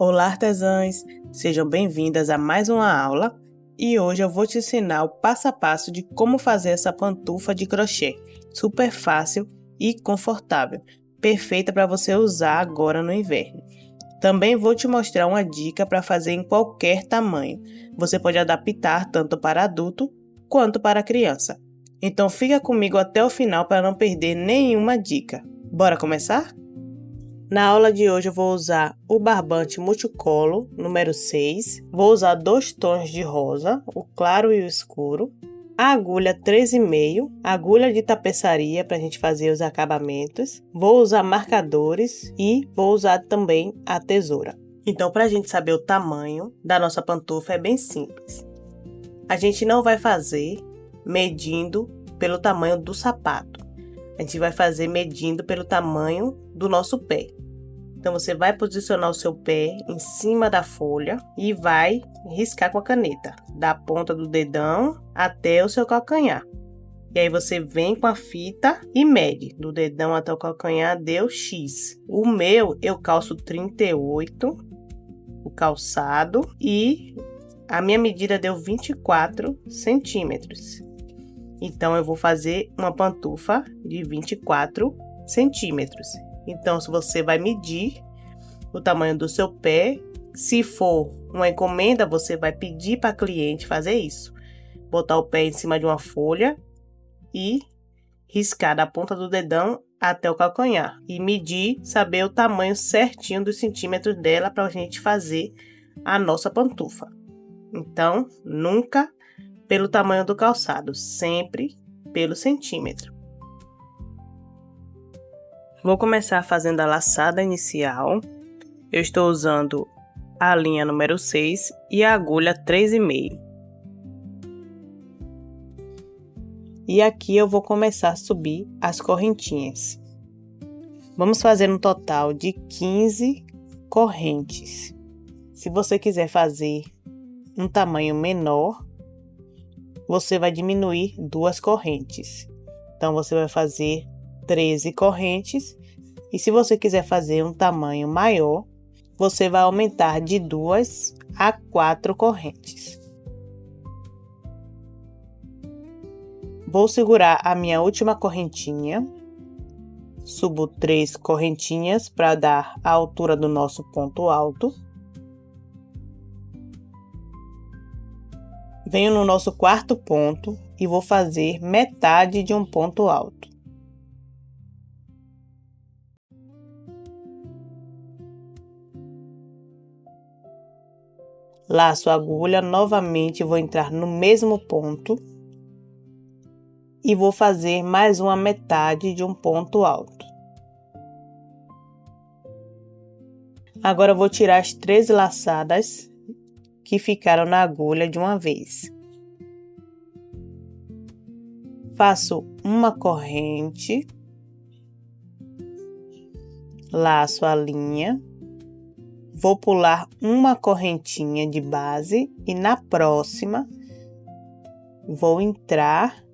Olá, artesãs! Sejam bem-vindas a mais uma aula e hoje eu vou te ensinar o passo a passo de como fazer essa pantufa de crochê. Super fácil e confortável, perfeita para você usar agora no inverno. Também vou te mostrar uma dica para fazer em qualquer tamanho. Você pode adaptar tanto para adulto quanto para criança. Então fica comigo até o final para não perder nenhuma dica. Bora começar? Na aula de hoje eu vou usar o barbante multicolor número 6, vou usar 2 tons de rosa, o claro e o escuro, a agulha 3,5, agulha de tapeçaria para a gente fazer os acabamentos, vou usar marcadores e vou usar também a tesoura. Então, para a gente saber o tamanho da nossa pantufa é bem simples. A gente não vai fazer medindo pelo tamanho do sapato, a gente vai fazer medindo pelo tamanho do nosso pé. Então, você vai posicionar o seu pé em cima da folha e vai riscar com a caneta, da ponta do dedão até o seu calcanhar. E aí, você vem com a fita e mede, do dedão até o calcanhar deu X. O meu, eu calço 38, o calçado, e a minha medida deu 24 centímetros. Então, eu vou fazer uma pantufa de 24 centímetros. Então, se você vai medir o tamanho do seu pé, se for uma encomenda, você vai pedir para a cliente fazer isso. Botar o pé em cima de uma folha e riscar da ponta do dedão até o calcanhar. E medir, saber o tamanho certinho dos centímetros dela para a gente fazer a nossa pantufa. Então, nunca pelo tamanho do calçado, sempre pelo centímetro. Vou começar fazendo a laçada inicial. Eu estou usando a linha número 6 e a agulha 3,5. E aqui eu vou começar a subir as correntinhas. Vamos fazer um total de 15 correntes. Se você quiser fazer um tamanho menor, você vai diminuir 2 correntes. Então, você vai fazer 13 correntes. E se você quiser fazer um tamanho maior, você vai aumentar de 2 a 4 correntes. Vou segurar a minha última correntinha. Subo 3 correntinhas para dar a altura do nosso ponto alto. Venho no nosso quarto ponto e vou fazer metade de um ponto alto. Laço a agulha, novamente vou entrar no mesmo ponto e vou fazer mais uma metade de um ponto alto. Agora eu vou tirar as 3 laçadas que ficaram na agulha de uma vez. Faço uma corrente, laço a linha. Vou pular uma correntinha de base e na próxima vou entrar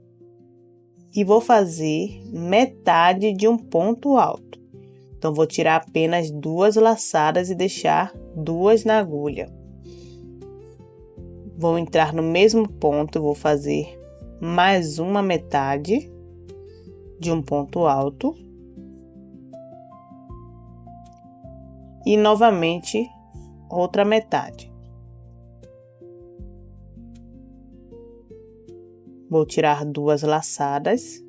e vou fazer metade de um ponto alto. Então, vou tirar apenas 2 laçadas e deixar 2 na agulha. Vou entrar no mesmo ponto, vou fazer mais uma metade de um ponto alto. E novamente outra metade. Vou tirar 2 laçadas.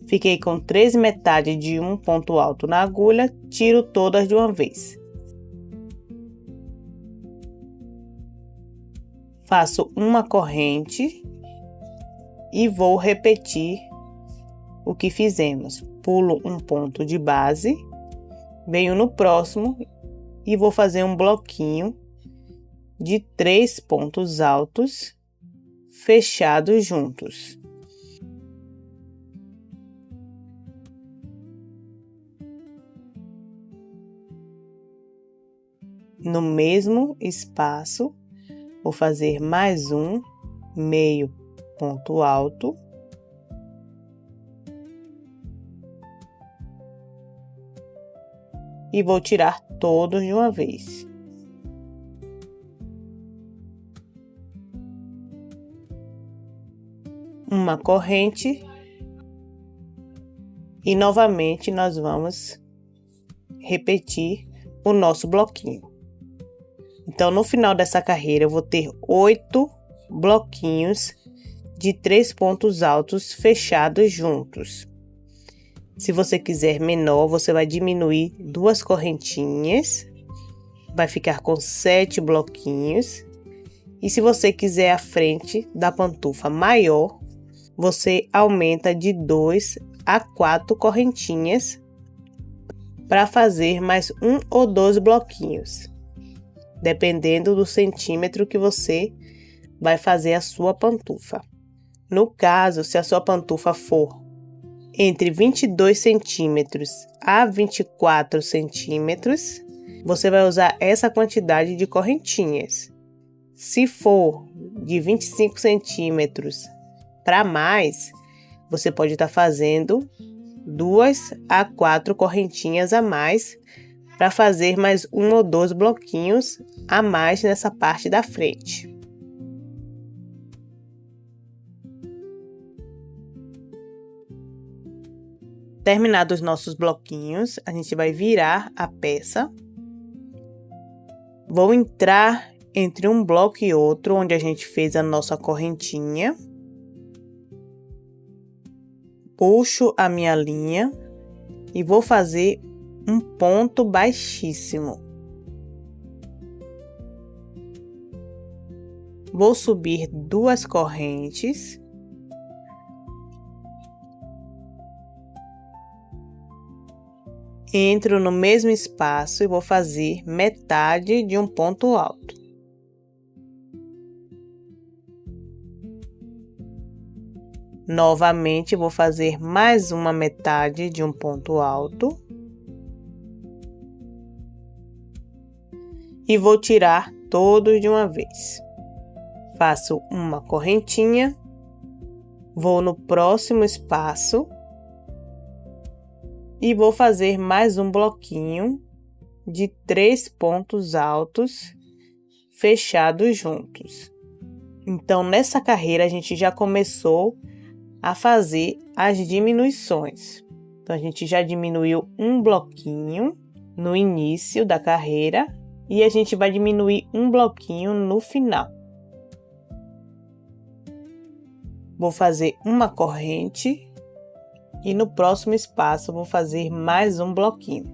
Fiquei com 3 metades de um ponto alto na agulha, tiro todas de uma vez. Faço uma corrente e vou repetir o que fizemos. Pulo um ponto de base. Venho no próximo e vou fazer um bloquinho de 3 pontos altos fechados juntos. No mesmo espaço, vou fazer mais um meio ponto alto. E vou tirar todos de uma vez. Uma corrente. E novamente nós vamos repetir o nosso bloquinho. Então, no final dessa carreira, eu vou ter 8 bloquinhos de 3 pontos altos fechados juntos. Se você quiser menor, você vai diminuir 2 correntinhas, vai ficar com 7 bloquinhos. E se você quiser a frente da pantufa maior, você aumenta de 2 a 4 correntinhas para fazer mais 1 ou 2 bloquinhos, dependendo do centímetro que você vai fazer a sua pantufa. No caso, se a sua pantufa for entre 22 centímetros a 24 centímetros, você vai usar essa quantidade de correntinhas. Se for de 25 centímetros para mais, você pode estar fazendo 2 a 4 correntinhas a mais para fazer mais 1 ou 2 bloquinhos a mais nessa parte da frente. Terminados os nossos bloquinhos, a gente vai virar a peça. Vou entrar entre um bloco e outro, onde a gente fez a nossa correntinha. Puxo a minha linha e vou fazer um ponto baixíssimo. Vou subir 2 correntes. Entro no mesmo espaço e vou fazer metade de um ponto alto. Novamente, vou fazer mais uma metade de um ponto alto. E vou tirar todos de uma vez. Faço uma correntinha. Vou no próximo espaço. E vou fazer mais um bloquinho de 3 pontos altos fechados juntos. Então, nessa carreira, a gente já começou a fazer as diminuições. Então, a gente já diminuiu um bloquinho no início da carreira e a gente vai diminuir um bloquinho no final. Vou fazer uma corrente. E no próximo espaço, vou fazer mais um bloquinho.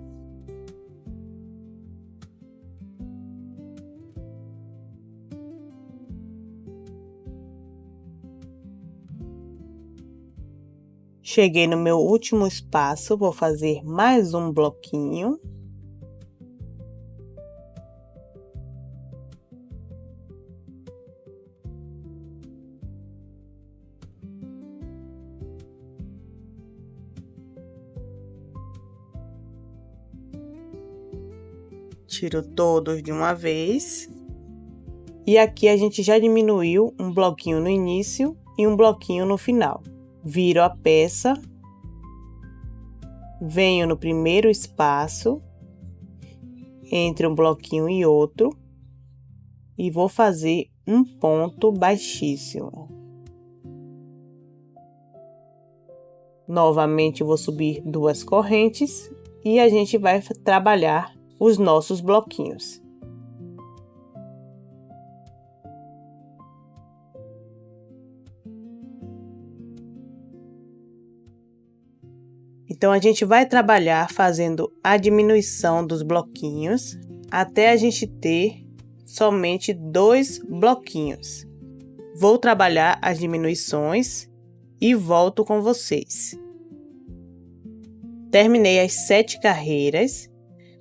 Cheguei no meu último espaço, vou fazer mais um bloquinho. Tiro todos de uma vez. E aqui a gente já diminuiu um bloquinho no início e um bloquinho no final. Viro a peça. Venho no primeiro espaço, entre um bloquinho e outro, e vou fazer um ponto baixíssimo. Novamente, vou subir 2 correntes e a gente vai trabalhar os nossos bloquinhos. Então, a gente vai trabalhar fazendo a diminuição dos bloquinhos até a gente ter somente 2 bloquinhos. Vou trabalhar as diminuições e volto com vocês. Terminei as 7 carreiras.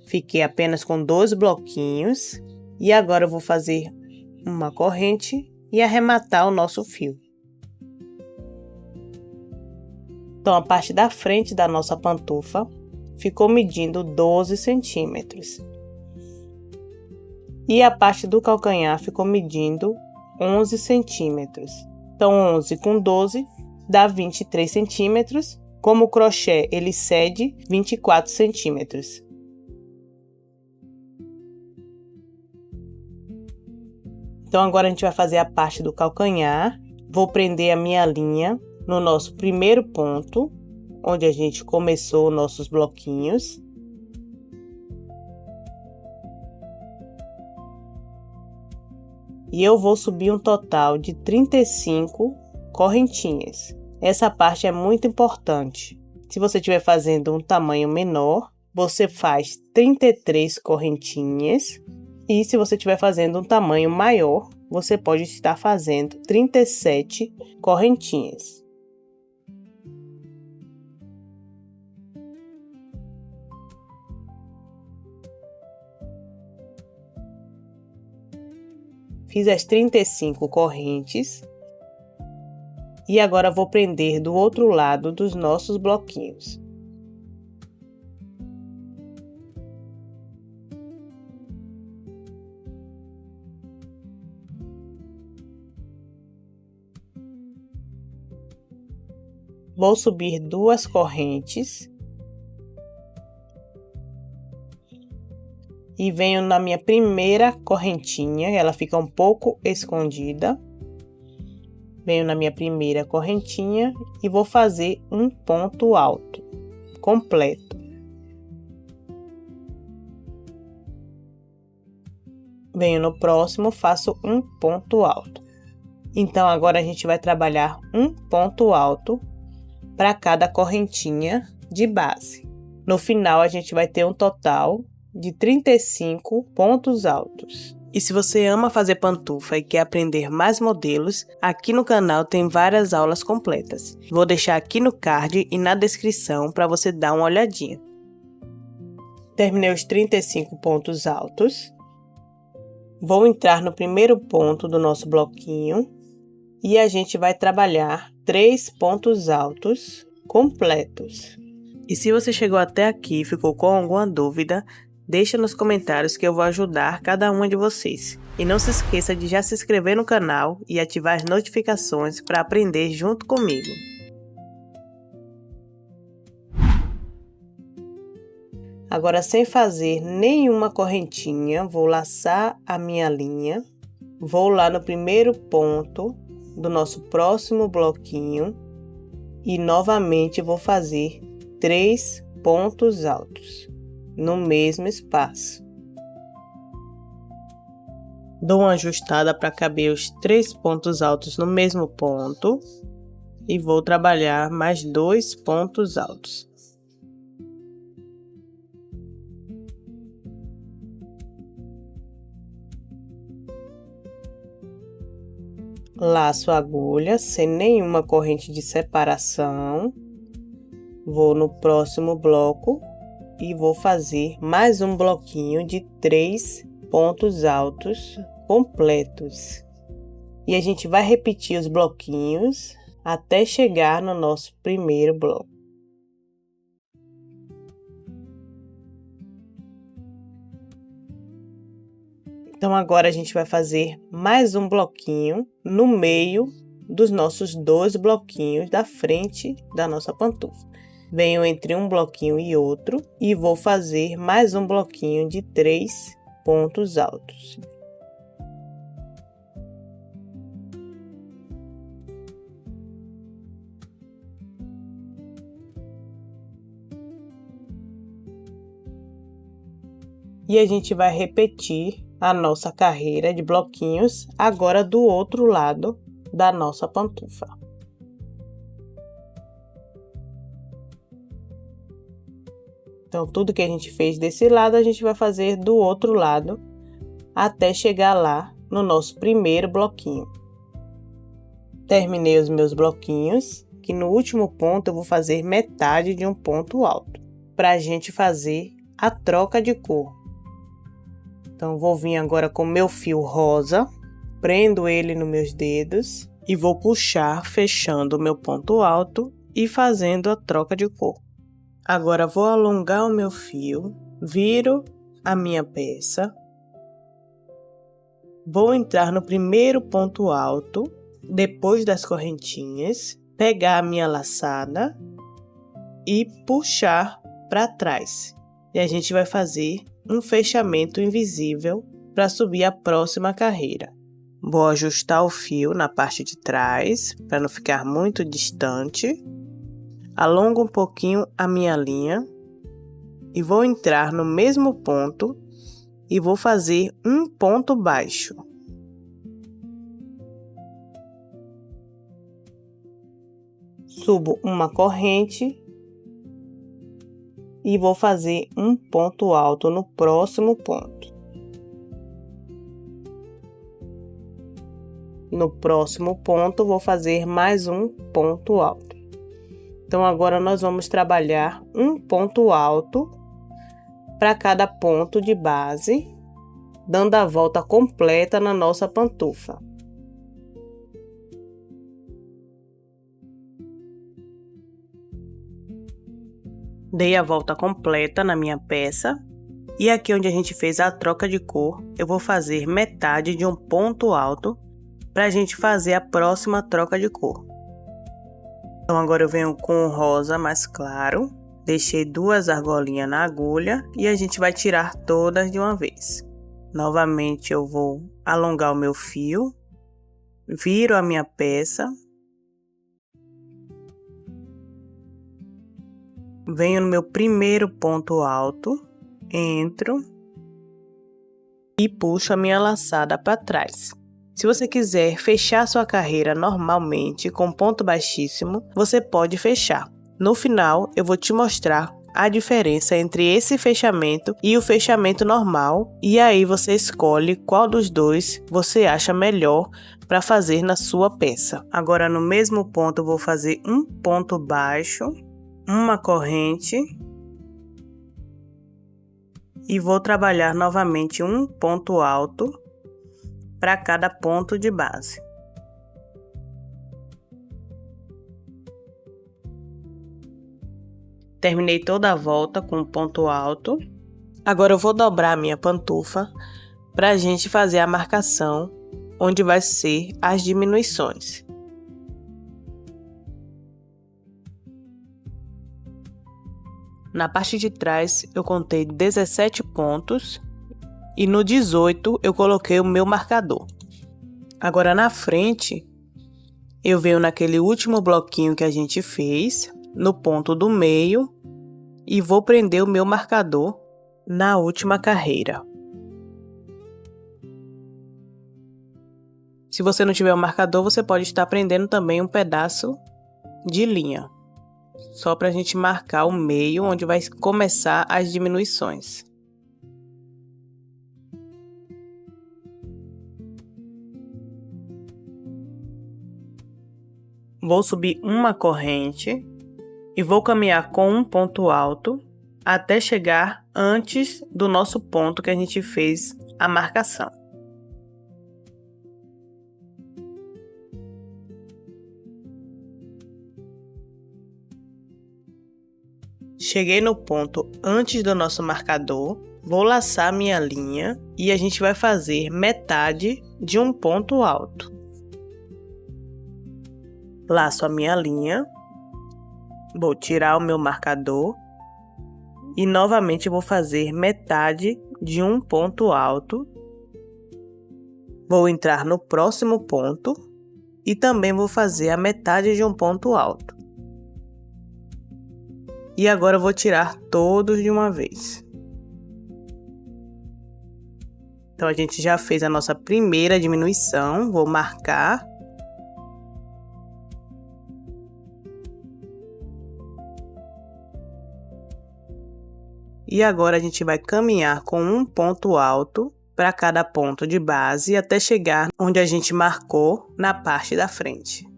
Fiquei apenas com 2 bloquinhos e agora eu vou fazer uma corrente e arrematar o nosso fio. Então, a parte da frente da nossa pantufa ficou medindo 12 centímetros. E a parte do calcanhar ficou medindo 11 centímetros. Então, 11 com 12 dá 23 centímetros. Como o crochê, ele cede 24 centímetros. Então agora a gente vai fazer a parte do calcanhar. Vou prender a minha linha no nosso primeiro ponto, onde a gente começou nossos bloquinhos. E eu vou subir um total de 35 correntinhas. Essa parte é muito importante. Se você estiver fazendo um tamanho menor, você faz 33 correntinhas. E se você estiver fazendo um tamanho maior, você pode estar fazendo 37 correntinhas. Fiz as 35 correntes. E agora vou prender do outro lado dos nossos bloquinhos. Vou subir 2 correntes. E venho na minha primeira correntinha, ela fica um pouco escondida. Venho na minha primeira correntinha e vou fazer um ponto alto completo. Venho no próximo, faço um ponto alto. Então agora a gente vai trabalhar um ponto alto para cada correntinha de base. No final a gente vai ter um total de 35 pontos altos. E se você ama fazer pantufa e quer aprender mais modelos, aqui no canal tem várias aulas completas. Vou deixar aqui no card e na descrição para você dar uma olhadinha. Terminei os 35 pontos altos. Vou entrar no primeiro ponto do nosso bloquinho e a gente vai trabalhar 3 pontos altos completos. E se você chegou até aqui e ficou com alguma dúvida, deixa nos comentários que eu vou ajudar cada uma de vocês. E não se esqueça de já se inscrever no canal e ativar as notificações para aprender junto comigo. Agora, sem fazer nenhuma correntinha, vou laçar a minha linha. Vou lá no primeiro ponto do nosso próximo bloquinho. E novamente vou fazer 3 pontos altos no mesmo espaço. Dou uma ajustada para caber os 3 pontos altos no mesmo ponto e vou trabalhar mais 2 pontos altos. Laço a agulha sem nenhuma corrente de separação. Vou no próximo bloco e vou fazer mais um bloquinho de 3 pontos altos completos. E a gente vai repetir os bloquinhos até chegar no nosso primeiro bloco. Então agora a gente vai fazer mais um bloquinho no meio dos nossos 2 bloquinhos da frente da nossa pantufa. Venho entre um bloquinho e outro e vou fazer mais um bloquinho de 3 pontos altos. E a gente vai repetir a nossa carreira de bloquinhos agora do outro lado da nossa pantufa. Então, tudo que a gente fez desse lado, a gente vai fazer do outro lado, até chegar lá no nosso primeiro bloquinho. Terminei os meus bloquinhos, que no último ponto eu vou fazer metade de um ponto alto, para a gente fazer a troca de cor. Então, vou vir agora com meu fio rosa, prendo ele nos meus dedos e vou puxar, fechando o meu ponto alto e fazendo a troca de cor. Agora, vou alongar o meu fio, viro a minha peça, vou entrar no primeiro ponto alto, depois das correntinhas, pegar a minha laçada e puxar para trás. E a gente vai fazer um fechamento invisível para subir a próxima carreira. Vou ajustar o fio na parte de trás, para não ficar muito distante. Alongo um pouquinho a minha linha e vou entrar no mesmo ponto e vou fazer um ponto baixo. Subo uma corrente e vou fazer um ponto alto no próximo ponto. No próximo ponto, vou fazer mais um ponto alto. Então, agora nós vamos trabalhar um ponto alto para cada ponto de base, dando a volta completa na nossa pantufa. Dei a volta completa na minha peça. E aqui onde a gente fez a troca de cor, eu vou fazer metade de um ponto alto para a gente fazer a próxima troca de cor. Então, agora eu venho com o rosa mais claro, deixei 2 argolinhas na agulha e a gente vai tirar todas de uma vez. Novamente eu vou alongar o meu fio, viro a minha peça, venho no meu primeiro ponto alto, entro e puxo a minha laçada para trás. Se você quiser fechar sua carreira normalmente com ponto baixíssimo, você pode fechar. No final, eu vou te mostrar a diferença entre esse fechamento e o fechamento normal, e aí você escolhe qual dos dois você acha melhor para fazer na sua peça. Agora, no mesmo ponto, eu vou fazer um ponto baixo, uma corrente e vou trabalhar novamente um ponto alto para cada ponto de base. Terminei toda a volta com um ponto alto. Agora eu vou dobrar a minha pantufa para a gente fazer a marcação onde vai ser as diminuições. Na parte de trás eu contei 17 pontos. E no 18 eu coloquei o meu marcador. Agora na frente, eu venho naquele último bloquinho que a gente fez, no ponto do meio, e vou prender o meu marcador na última carreira. Se você não tiver um marcador, você pode estar prendendo também um pedaço de linha, só para a gente marcar o meio onde vai começar as diminuições. Vou subir uma corrente e vou caminhar com um ponto alto até chegar antes do nosso ponto que a gente fez a marcação. Cheguei no ponto antes do nosso marcador, vou laçar minha linha e a gente vai fazer metade de um ponto alto. Laço a minha linha, vou tirar o meu marcador e novamente vou fazer metade de um ponto alto. Vou entrar no próximo ponto e também vou fazer a metade de um ponto alto. E agora eu vou tirar todos de uma vez. Então a gente já fez a nossa primeira diminuição, vou marcar. E agora a gente vai caminhar com um ponto alto para cada ponto de base até chegar onde a gente marcou na parte da frente.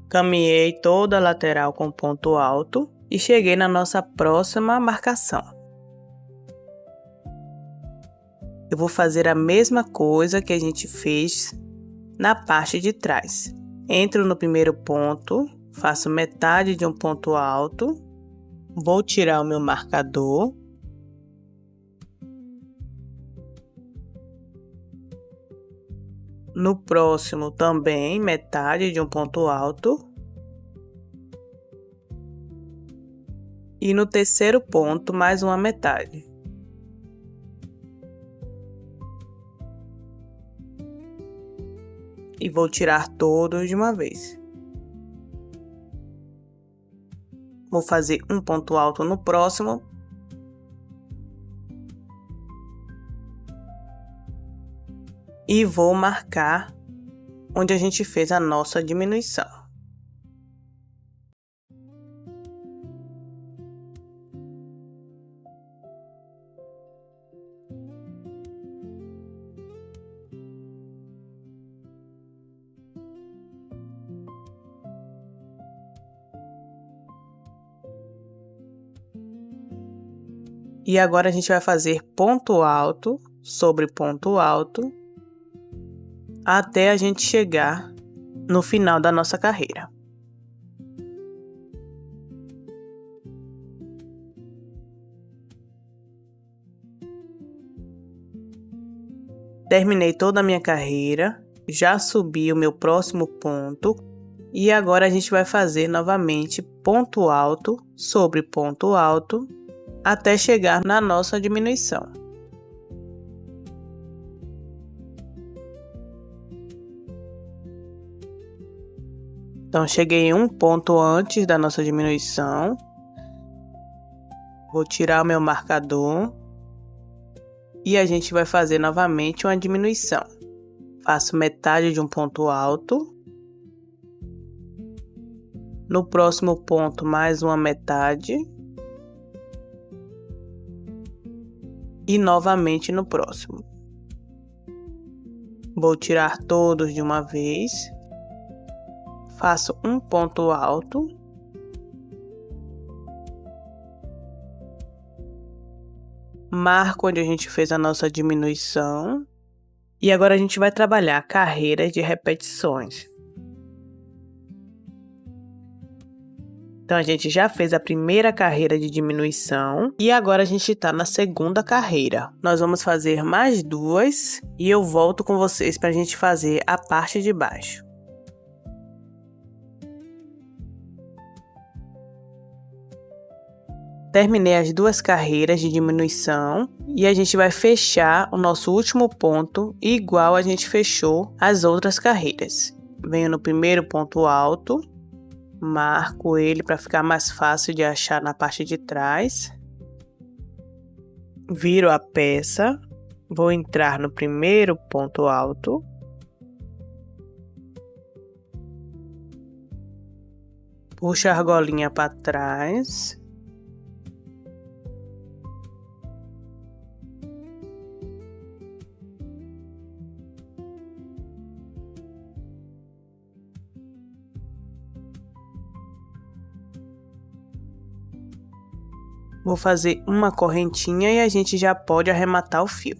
Caminhei toda a lateral com ponto alto e cheguei na nossa próxima marcação. Eu vou fazer a mesma coisa que a gente fez na parte de trás. Entro no primeiro ponto, faço metade de um ponto alto, vou tirar o meu marcador. No próximo também, metade de um ponto alto. E no terceiro ponto, mais uma metade. E vou tirar todos de uma vez. Vou fazer um ponto alto no próximo. E vou marcar onde a gente fez a nossa diminuição. E agora a gente vai fazer ponto alto sobre ponto alto até a gente chegar no final da nossa carreira. Terminei toda a minha carreira, já subi o meu próximo ponto e agora a gente vai fazer novamente ponto alto sobre ponto alto até chegar na nossa diminuição. Então, cheguei em um ponto antes da nossa diminuição. Vou tirar o meu marcador. E a gente vai fazer novamente uma diminuição. Faço metade de um ponto alto. No próximo ponto, mais uma metade. E novamente no próximo. Vou tirar todos de uma vez. Faço um ponto alto. Marco onde a gente fez a nossa diminuição. E agora a gente vai trabalhar carreiras de repetições. Então, a gente já fez a primeira carreira de diminuição e agora a gente está na segunda carreira. Nós vamos fazer mais duas e eu volto com vocês para a gente fazer a parte de baixo. Terminei as duas carreiras de diminuição e a gente vai fechar o nosso último ponto igual a gente fechou as outras carreiras. Venho no primeiro ponto alto. Marco ele para ficar mais fácil de achar na parte de trás. Viro a peça. Vou entrar no primeiro ponto alto. Puxo a argolinha para trás. Vou fazer uma correntinha e a gente já pode arrematar o fio.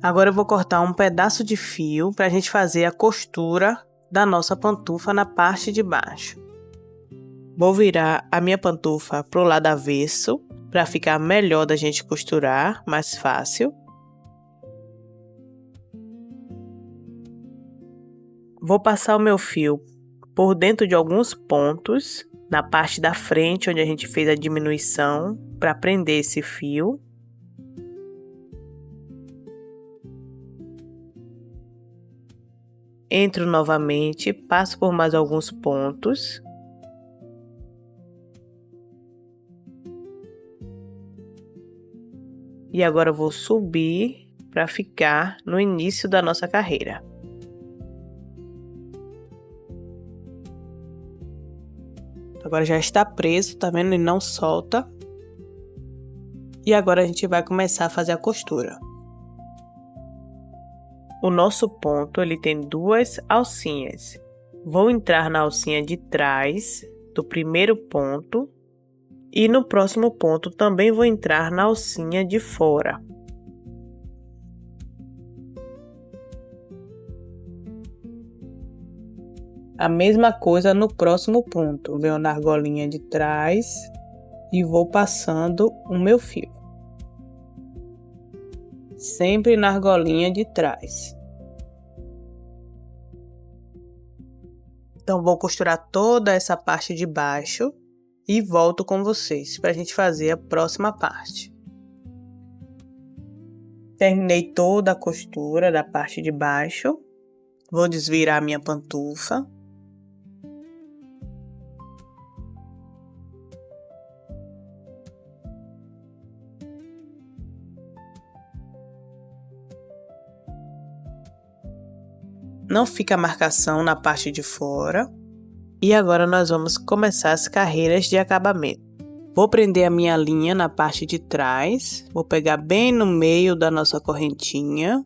Agora eu vou cortar um pedaço de fio para a gente fazer a costura da nossa pantufa na parte de baixo. Vou virar a minha pantufa para o lado avesso para ficar melhor da gente costurar, mais fácil. Vou passar o meu fio por dentro de alguns pontos, na parte da frente onde a gente fez a diminuição, para prender esse fio. Entro novamente, passo por mais alguns pontos. E agora eu vou subir para ficar no início da nossa carreira. Agora já está preso, tá vendo? Ele não solta. E agora a gente vai começar a fazer a costura. O nosso ponto, ele tem duas alcinhas. Vou entrar na alcinha de trás do primeiro ponto. E no próximo ponto também vou entrar na alcinha de fora. A mesma coisa no próximo ponto. Venho na argolinha de trás e vou passando o meu fio. Sempre na argolinha de trás. Então, vou costurar toda essa parte de baixo e volto com vocês para a gente fazer a próxima parte. Terminei toda a costura da parte de baixo. Vou desvirar minha pantufa. Não fica marcação na parte de fora. E agora nós vamos começar as carreiras de acabamento. Vou prender a minha linha na parte de trás. Vou pegar bem no meio da nossa correntinha.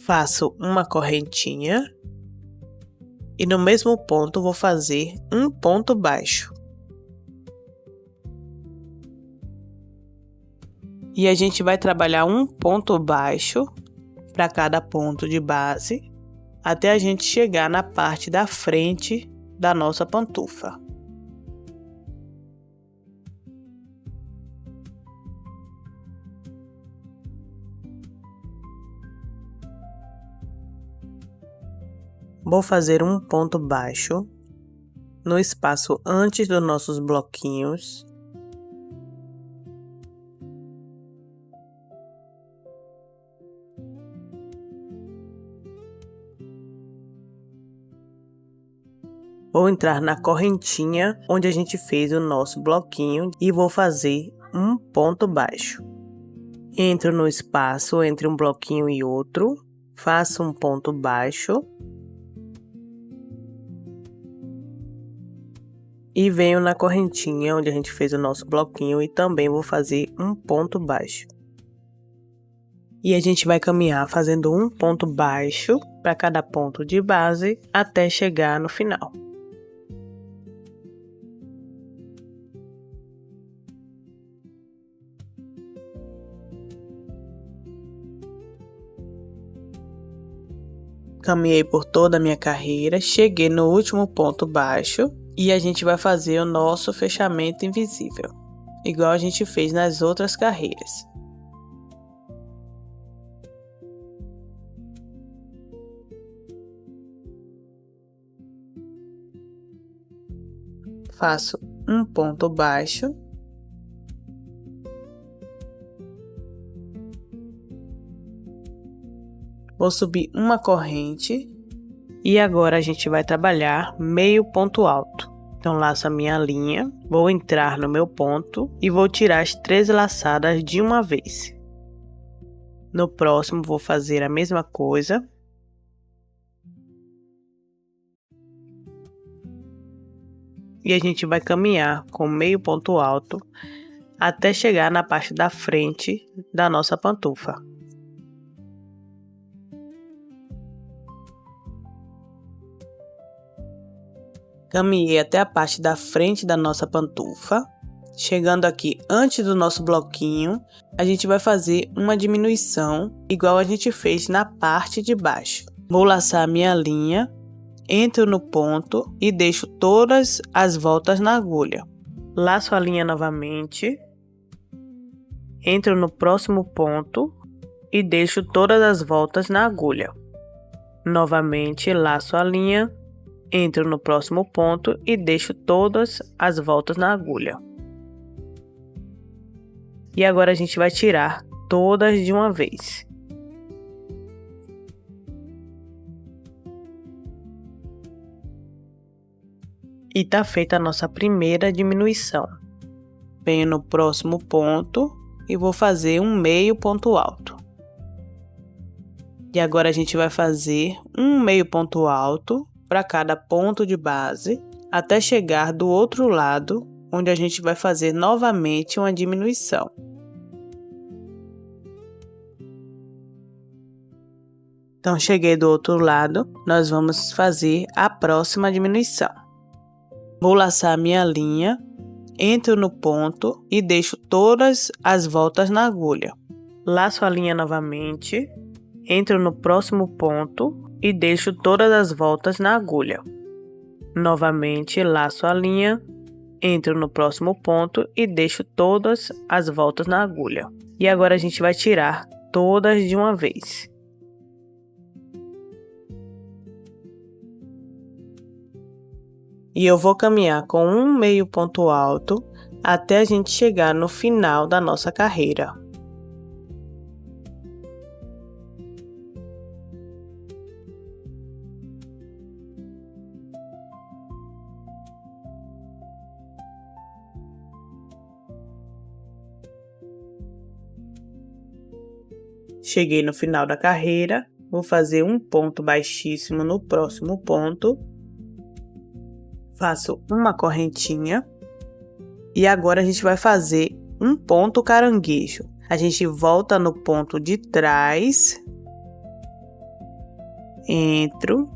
Faço uma correntinha. E no mesmo ponto vou fazer um ponto baixo. E a gente vai trabalhar um ponto baixo para cada ponto de base, até a gente chegar na parte da frente da nossa pantufa. Vou fazer um ponto baixo no espaço antes dos nossos bloquinhos. Vou entrar na correntinha onde a gente fez o nosso bloquinho e vou fazer um ponto baixo. Entro no espaço entre um bloquinho e outro, faço um ponto baixo e venho na correntinha onde a gente fez o nosso bloquinho e também vou fazer um ponto baixo. E a gente vai caminhar fazendo um ponto baixo para cada ponto de base até chegar no final. Caminhei por toda a minha carreira, cheguei no último ponto baixo e a gente vai fazer o nosso fechamento invisível, igual a gente fez nas outras carreiras. Faço um ponto baixo. Vou subir uma corrente e agora a gente vai trabalhar meio ponto alto. Então, laço a minha linha, vou entrar no meu ponto e vou tirar as 3 laçadas de uma vez. No próximo, vou fazer a mesma coisa. E a gente vai caminhar com meio ponto alto até chegar na parte da frente da nossa pantufa. Caminhei até a parte da frente da nossa pantufa. Chegando aqui antes do nosso bloquinho, a gente vai fazer uma diminuição, igual a gente fez na parte de baixo. Vou laçar a minha linha, entro no ponto e deixo todas as voltas na agulha. Laço a linha novamente, entro no próximo ponto e deixo todas as voltas na agulha. Novamente, laço a linha, entro no próximo ponto e deixo todas as voltas na agulha. E agora a gente vai tirar todas de uma vez. E tá feita a nossa primeira diminuição. Venho no próximo ponto e vou fazer um meio ponto alto. E agora a gente vai fazer um meio ponto alto para cada ponto de base, até chegar do outro lado, onde a gente vai fazer novamente uma diminuição. Então, cheguei do outro lado, nós vamos fazer a próxima diminuição. Vou laçar a minha linha, entro no ponto e deixo todas as voltas na agulha. Laço a linha novamente, entro no próximo ponto e deixo todas as voltas na agulha. Novamente, laço a linha, entro no próximo ponto e deixo todas as voltas na agulha. E agora a gente vai tirar todas de uma vez. E eu vou caminhar com um meio ponto alto até a gente chegar no final da nossa carreira. Cheguei no final da carreira, vou fazer um ponto baixíssimo no próximo ponto. Faço uma correntinha. E agora a gente vai fazer um ponto caranguejo. A gente volta no ponto de trás. Entro.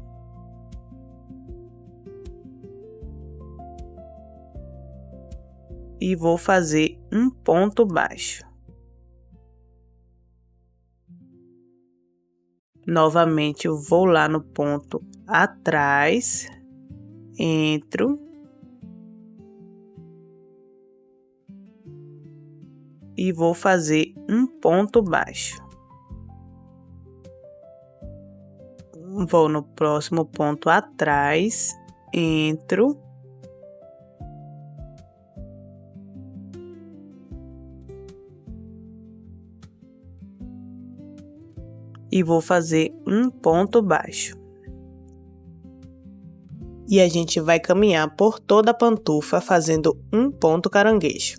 E vou fazer um ponto baixo. Novamente, eu vou lá no ponto atrás. Entro. E vou fazer um ponto baixo. Vou no próximo ponto atrás, entro. E vou fazer um ponto baixo. E a gente vai caminhar por toda a pantufa fazendo um ponto caranguejo.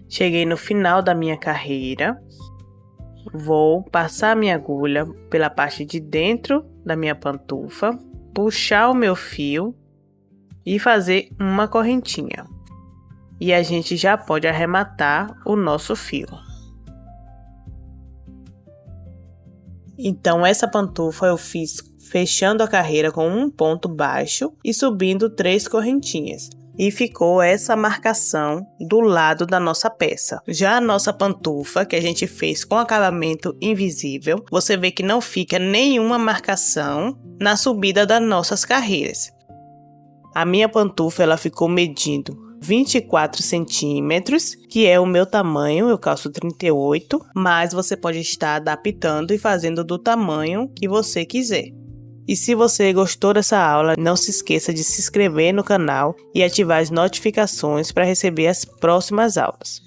Cheguei no final da minha carreira, vou passar a minha agulha pela parte de dentro da minha pantufa, puxar o meu fio e fazer uma correntinha. E a gente já pode arrematar o nosso fio. Então, essa pantufa eu fiz fechando a carreira com um ponto baixo e subindo 3 correntinhas. E ficou essa marcação do lado da nossa peça. Já a nossa pantufa, que a gente fez com acabamento invisível, você vê que não fica nenhuma marcação na subida das nossas carreiras. A minha pantufa ela ficou medindo 24 centímetros, que é o meu tamanho, eu calço 38, mas você pode estar adaptando e fazendo do tamanho que você quiser. E se você gostou dessa aula, não se esqueça de se inscrever no canal e ativar as notificações para receber as próximas aulas.